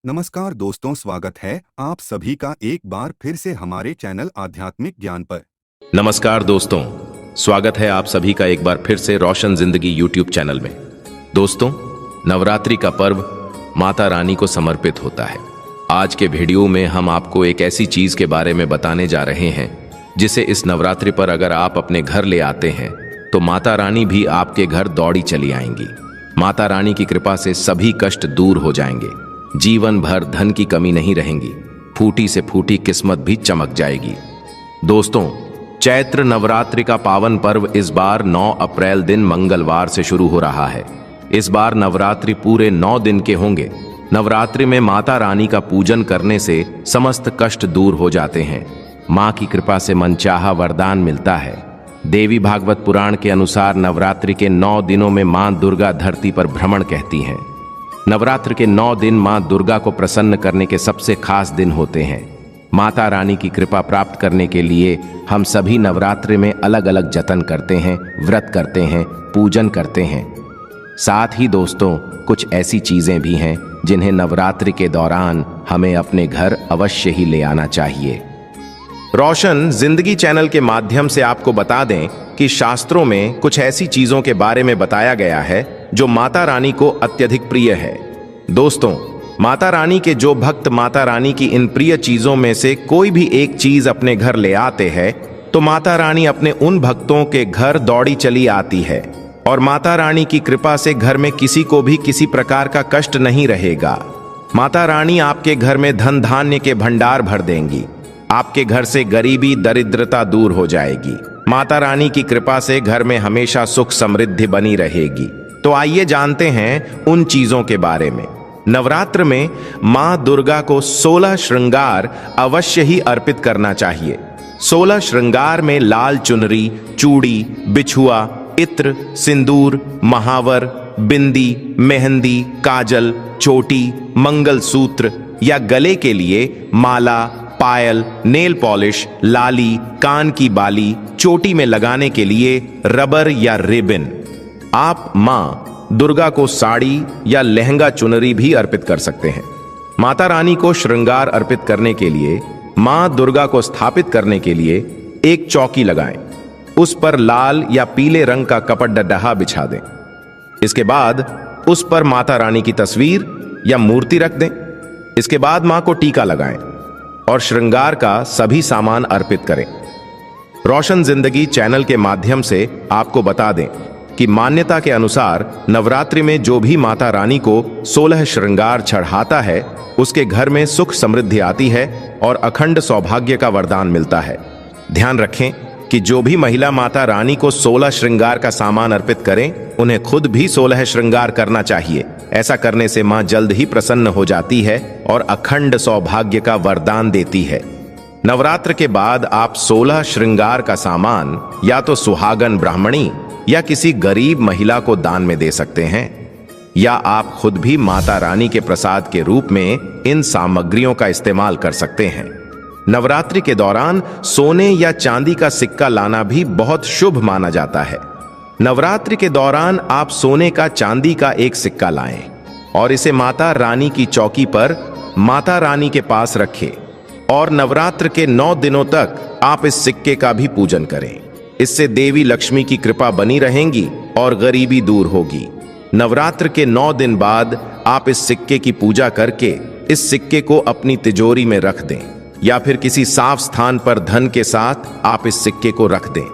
नमस्कार दोस्तों, स्वागत है आप सभी का एक बार फिर से हमारे चैनल आध्यात्मिक ज्ञान पर। नमस्कार दोस्तों, स्वागत है आप सभी का एक बार फिर से रोशन जिंदगी यूट्यूब चैनल में। दोस्तों, नवरात्रि का पर्व माता रानी को समर्पित होता है। आज के वीडियो में हम आपको एक ऐसी चीज के बारे में बताने जा रहे हैं जिसे इस नवरात्रि पर अगर आप अपने घर ले आते हैं तो माता रानी भी आपके घर दौड़ी चली आएंगी। माता रानी की कृपा से सभी कष्ट दूर हो जाएंगे, जीवन भर धन की कमी नहीं रहेगी, फूटी से फूटी किस्मत भी चमक जाएगी। दोस्तों, चैत्र नवरात्रि का पावन पर्व इस बार 9 अप्रैल दिन मंगलवार से शुरू हो रहा है। इस बार नवरात्रि पूरे 9 दिन के होंगे। नवरात्रि में माता रानी का पूजन करने से समस्त कष्ट दूर हो जाते हैं। मां की कृपा से मनचाहा वरदान मिलता है। देवी भागवत पुराण के अनुसार नवरात्रि के 9 दिनों में मां दुर्गा धरती पर भ्रमण कहती हैं। नवरात्र के 9 दिन मां दुर्गा को प्रसन्न करने के सबसे खास दिन होते हैं। माता रानी की कृपा प्राप्त करने के लिए हम सभी नवरात्रि में अलग अलग जतन करते हैं, व्रत करते हैं, पूजन करते हैं। साथ ही दोस्तों, कुछ ऐसी चीजें भी हैं जिन्हें नवरात्रि के दौरान हमें अपने घर अवश्य ही ले आना चाहिए। रोशन जिंदगी चैनल के माध्यम से आपको बता दें कि शास्त्रों में कुछ ऐसी चीजों के बारे में बताया गया है जो माता रानी को अत्यधिक प्रिय है। दोस्तों, माता रानी के जो भक्त माता रानी की इन प्रिय चीजों में से कोई भी एक चीज अपने घर ले आते हैं तो माता रानी अपने उन भक्तों के घर दौड़ी चली आती है और माता रानी की कृपा से घर में किसी को भी किसी प्रकार का कष्ट नहीं रहेगा। माता रानी आपके घर में धन धान्य के भंडार भर देंगी। आपके घर से गरीबी दरिद्रता दूर हो जाएगी। माता रानी की कृपा से घर में हमेशा सुख समृद्धि बनी रहेगी। तो आइए जानते हैं उन चीजों के बारे में। नवरात्र में मां दुर्गा को 16 श्रृंगार अवश्य ही अर्पित करना चाहिए। 16 श्रृंगार में लाल चुनरी, चूड़ी, बिछुआ, इत्र, सिंदूर, महावर, बिंदी, मेहंदी, काजल, चोटी, मंगलसूत्र या गले के लिए माला, पायल, नेल पॉलिश, लाली, कान की बाली, चोटी में लगाने के लिए रबर या रिबन। आप मां दुर्गा को साड़ी या लहंगा चुनरी भी अर्पित कर सकते हैं। माता रानी को श्रृंगार अर्पित करने के लिए मां दुर्गा को स्थापित करने के लिए एक चौकी लगाएं। उस पर लाल या पीले रंग का कपड़ा डड्डा बिछा दें। इसके बाद उस पर माता रानी की तस्वीर या मूर्ति रख दें। इसके बाद मां को टीका लगाएं और श्रृंगार का सभी सामान अर्पित करें। रोशन जिंदगी चैनल के माध्यम से आपको बता दें कि मान्यता के अनुसार नवरात्रि में जो भी माता रानी को 16 श्रृंगार चढ़ाता है उसके घर में सुख समृद्धि आती है और अखंड सौभाग्य का वरदान मिलता है। ध्यान रखें कि जो भी महिला माता रानी को 16 श्रृंगार का सामान अर्पित करें उन्हें खुद भी 16 श्रृंगार करना चाहिए। ऐसा करने से मां जल्द ही प्रसन्न हो जाती है और अखंड सौभाग्य का वरदान देती है। नवरात्र के बाद आप 16 श्रृंगार का सामान या तो सुहागन ब्राह्मणी या किसी गरीब महिला को दान में दे सकते हैं, या आप खुद भी माता रानी के प्रसाद के रूप में इन सामग्रियों का इस्तेमाल कर सकते हैं। नवरात्रि के दौरान सोने या चांदी का सिक्का लाना भी बहुत शुभ माना जाता है। नवरात्रि के दौरान आप सोने का चांदी का एक सिक्का लाएं और इसे माता रानी की चौकी पर माता रानी के पास रखें और नवरात्र के 9 दिनों तक आप इस सिक्के का भी पूजन करें। इससे देवी लक्ष्मी की कृपा बनी रहेगी और गरीबी दूर होगी। नवरात्र के 9 दिन बाद आप इस सिक्के की पूजा करके इस सिक्के को अपनी तिजोरी में रख दें या फिर किसी साफ स्थान पर धन के साथ आप इस सिक्के को रख दें।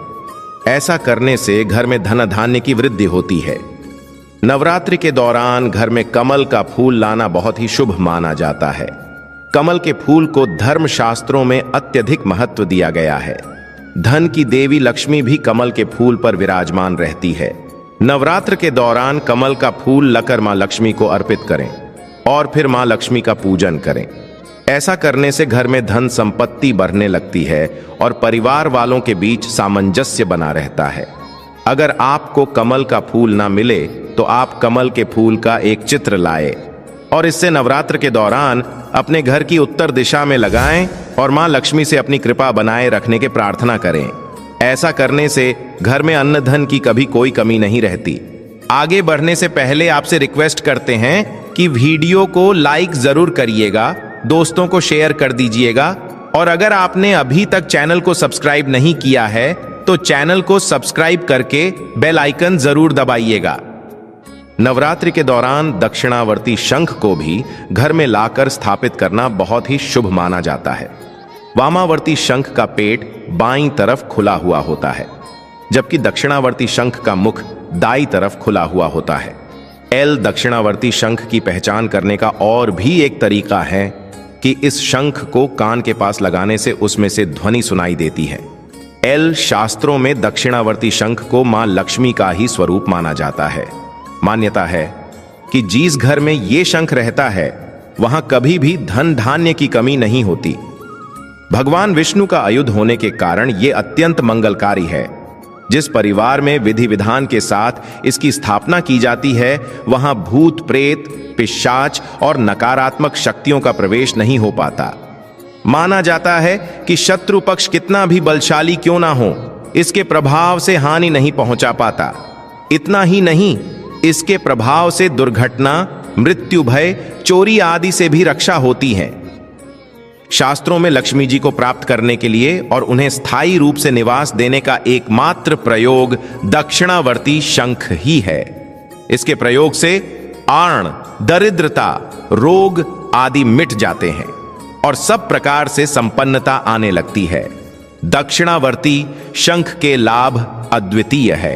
ऐसा करने से घर में धन धान्य की वृद्धि होती है। नवरात्रि के दौरान घर में कमल का फूल लाना बहुत ही शुभ माना जाता है। कमल के फूल को धर्म शास्त्रों में अत्यधिक महत्व दिया गया है। धन की देवी लक्ष्मी भी कमल के फूल पर विराजमान रहती है। नवरात्र के दौरान कमल का फूल लकर मां लक्ष्मी को अर्पित करें और फिर मां लक्ष्मी का पूजन करें। ऐसा करने से घर में धन संपत्ति बढ़ने लगती है और परिवार वालों के बीच सामंजस्य बना रहता है। अगर आपको कमल का फूल ना मिले तो आप कमल के फूल का एक चित्र लाएं और इससे नवरात्र के दौरान अपने घर की उत्तर दिशा में लगाएं और मां लक्ष्मी से अपनी कृपा बनाए रखने की प्रार्थना करें। ऐसा करने से घर में अन्न धन की कभी कोई कमी नहीं रहती। आगे बढ़ने से पहले आपसे रिक्वेस्ट करते हैं कि वीडियो को लाइक जरूर करिएगा, दोस्तों को शेयर कर दीजिएगा, और अगर आपने अभी तक चैनल को सब्सक्राइब नहीं किया है तो चैनल को सब्सक्राइब करके बेल आइकन जरूर दबाइएगा। नवरात्रि के दौरान दक्षिणावर्ती शंख को भी घर में लाकर स्थापित करना बहुत ही शुभ माना जाता है। वामावर्ती शंख का पेट बाईं तरफ खुला हुआ होता है, जबकि दक्षिणावर्ती शंख का मुख दाईं तरफ खुला हुआ होता है। एल दक्षिणावर्ती शंख की पहचान करने का और भी एक तरीका है कि इस शंख को कान के पास लगाने से उसमें से ध्वनि सुनाई देती है। एल शास्त्रों में दक्षिणावर्ती शंख को मां लक्ष्मी का ही स्वरूप माना जाता है। मान्यता है कि जिस घर में ये शंख रहता है वहां कभी भी धन धान्य की कमी नहीं होती। भगवान विष्णु का आयुध होने के कारण यह अत्यंत मंगलकारी है। जिस परिवार में विधि विधान के साथ इसकी स्थापना की जाती है वहां भूत प्रेत, पिशाच और नकारात्मक शक्तियों का प्रवेश नहीं हो पाता। माना जाता है कि शत्रु पक्ष कितना भी बलशाली क्यों ना हो, इसके प्रभाव से हानि नहीं पहुंचा पाता। इतना ही नहीं, इसके प्रभाव से दुर्घटना, मृत्यु भय, चोरी आदि से भी रक्षा होती है। शास्त्रों में लक्ष्मी जी को प्राप्त करने के लिए और उन्हें स्थायी रूप से निवास देने का एकमात्र प्रयोग दक्षिणावर्ती शंख ही है। इसके प्रयोग से आर्ण, दरिद्रता, रोग आदि मिट जाते हैं और सब प्रकार से संपन्नता आने लगती है। दक्षिणावर्ती शंख के लाभ अद्वितीय है।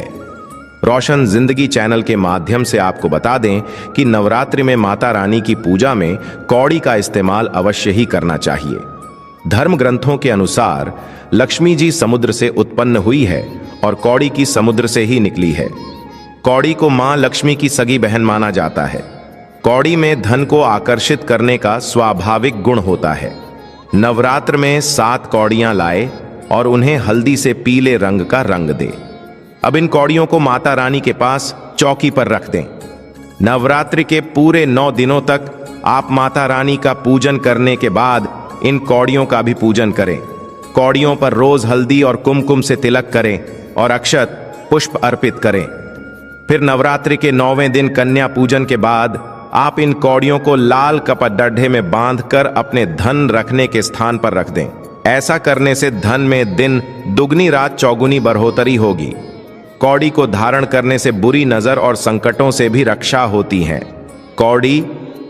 रोशन जिंदगी चैनल के माध्यम से आपको बता दें कि नवरात्रि में माता रानी की पूजा में कौड़ी का इस्तेमाल अवश्य ही करना चाहिए। धर्म ग्रंथों के अनुसार लक्ष्मी जी समुद्र से उत्पन्न हुई है और कौड़ी की समुद्र से ही निकली है। कौड़ी को मां लक्ष्मी की सगी बहन माना जाता है। कौड़ी में धन को आकर्षित करने का स्वाभाविक गुण होता है। नवरात्र में 7 कौड़ियां लाए और उन्हें हल्दी से पीले रंग का रंग दे। अब इन कौड़ियों को माता रानी के पास चौकी पर रख दें। नवरात्रि के पूरे 9 दिनों तक आप माता रानी का पूजन करने के बाद इन कौड़ियों का भी पूजन करें। कौड़ियों पर रोज हल्दी और कुमकुम से तिलक करें और अक्षत पुष्प अर्पित करें। फिर नवरात्रि के 9वें दिन कन्या पूजन के बाद आप इन कौड़ियों को लाल कपड़े में बांधकर अपने धन रखने के स्थान पर रख दें। ऐसा करने से धन में दिन दुगनी रात चौगुनी बढ़ोतरी होगी। कौड़ी को धारण करने से बुरी नजर और संकटों से भी रक्षा होती है। कौड़ी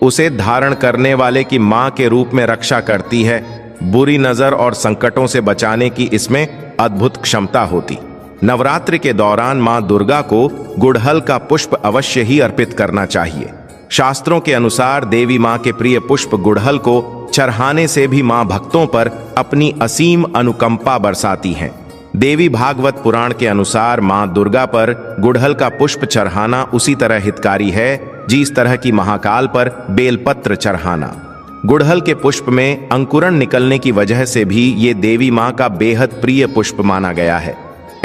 उसे धारण करने वाले की मां के रूप में रक्षा करती है। बुरी नजर और संकटों से बचाने की इसमें अद्भुत क्षमता होती। नवरात्रि के दौरान मां दुर्गा को गुड़हल का पुष्प अवश्य ही अर्पित करना चाहिए। शास्त्रों के अनुसार देवी मां के प्रिय पुष्प गुड़हल को चढ़ाने से भी मां भक्तों पर अपनी असीम अनुकंपा बरसाती हैं। देवी भागवत पुराण के अनुसार मां दुर्गा पर गुड़हल का पुष्प चढ़ाना उसी तरह हितकारी है जिस तरह की महाकाल पर बेलपत्र चढ़ाना। गुड़हल के पुष्प में अंकुरण निकलने की वजह से भी ये देवी मां का बेहद प्रिय पुष्प माना गया है।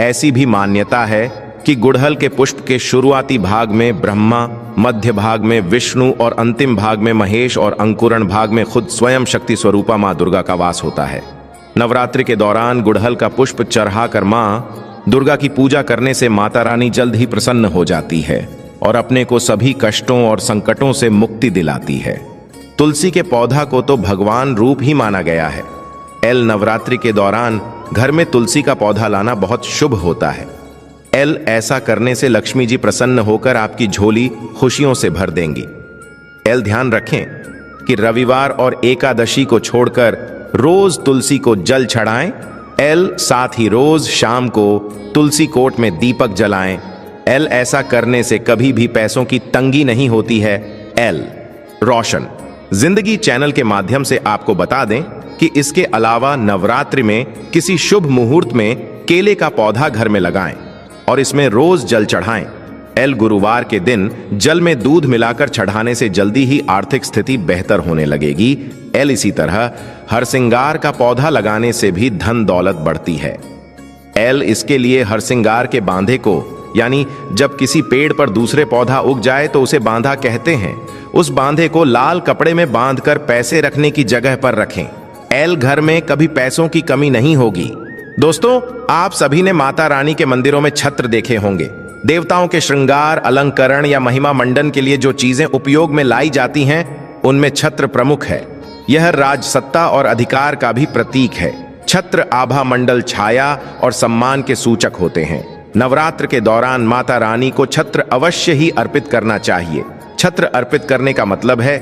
ऐसी भी मान्यता है कि गुड़हल के पुष्प के शुरुआती भाग में ब्रह्मा, मध्य भाग में विष्णु और अंतिम भाग में महेश और अंकुरण भाग में खुद स्वयं शक्ति स्वरूपा मां दुर्गा का वास होता है। नवरात्रि के दौरान गुड़हल का पुष्प चढ़ाकर मां दुर्गा की पूजा करने से माता रानी जल्द ही प्रसन्न हो जाती है और अपने को सभी कष्टों और संकटों से मुक्ति दिलाती है। तुलसी के पौधा को तो भगवान रूप ही माना गया है। एल नवरात्रि के दौरान घर में तुलसी का पौधा लाना बहुत शुभ होता है। एल ऐसा करने से लक्ष्मी जी प्रसन्न होकर आपकी झोली खुशियों से भर देंगी। एल ध्यान रखें कि रविवार और एकादशी को छोड़कर रोज तुलसी को जल चढ़ाएं। एल साथ ही रोज शाम को तुलसी कोट में दीपक जलाएं। एल ऐसा करने से कभी भी पैसों की तंगी नहीं होती है। एल रोशन जिंदगी चैनल के माध्यम से आपको बता दें कि इसके अलावा नवरात्रि में किसी शुभ मुहूर्त में केले का पौधा घर में लगाएं और इसमें रोज जल चढ़ाएं। एल गुरुवार के दिन जल में दूध मिलाकर चढ़ाने से जल्दी ही आर्थिक स्थिति बेहतर होने लगेगी। एल इसी तरह हरसिंगार का पौधा लगाने से भी धन दौलत बढ़ती है। एल इसके लिए हरसिंगार के बांधे को, यानी जब किसी पेड़ पर दूसरे पौधा उग जाए तो उसे बांधा कहते हैं, उस बांधे को लाल कपड़े में बांधकर पैसे रखने की जगह पर रखें। एल घर में कभी पैसों की कमी नहीं होगी। दोस्तों, आप सभी ने माता रानी के मंदिरों में छत्र देखे होंगे। देवताओं के श्रृंगार, अलंकरण या महिमा मंडन के लिए जो चीजें उपयोग में लाई जाती हैं, उनमें छत्र प्रमुख है। यह राजसत्ता और अधिकार का भी प्रतीक है। छत्र आभा मंडल छाया और सम्मान के सूचक होते हैं। नवरात्र के दौरान माता रानी को छत्र अवश्य ही अर्पित करना चाहिए। छत्र अर्पित करने का मतलब है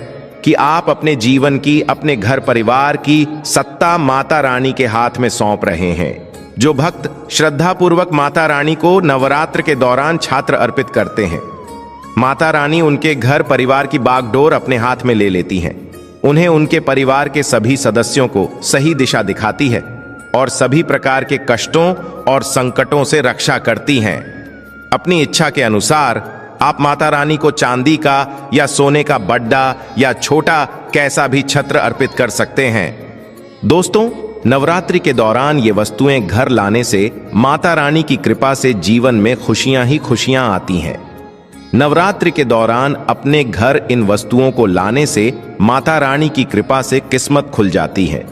कि आप अपने जीवन की, अपने घर परिवार की सत्ता माता रानी के हाथ में सौंप रहे हैं। जो भक्त श्रद्धापूर्वक माता रानी को नवरात्र के दौरान छत्र अर्पित करते हैं, माता रानी उनके घर परिवार की बागडोर अपने हाथ में ले लेती हैं। उन्हें उनके परिवार के सभी सदस्यों को सही दिशा दिखाती है और सभी प्रकार के कष्टों और संकटों से रक्षा करती हैं। अपनी इच्छा के अनुसार आप माता रानी को चांदी का या सोने का बड्डा या छोटा कैसा भी छत्र अर्पित कर सकते हैं। दोस्तों, नवरात्रि के दौरान ये वस्तुएं घर लाने से माता रानी की कृपा से जीवन में खुशियां ही खुशियां आती हैं। नवरात्रि के दौरान अपने घर इन वस्तुओं को लाने से माता रानी की कृपा से किस्मत खुल जाती है,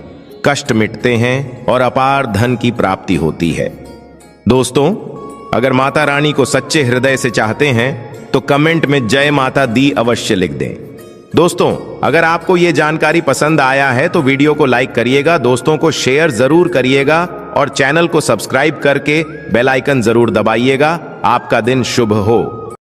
कष्ट मिटते हैं और अपार धन की प्राप्ति होती है। दोस्तों, अगर माता रानी को सच्चे हृदय से चाहते हैं तो कमेंट में जय माता दी अवश्य लिख दें। दोस्तों, अगर आपको यह जानकारी पसंद आया है तो वीडियो को लाइक करिएगा, दोस्तों को शेयर जरूर करिएगा और चैनल को सब्सक्राइब करके बेल आइकन जरूर दबाइएगा। आपका दिन शुभ हो।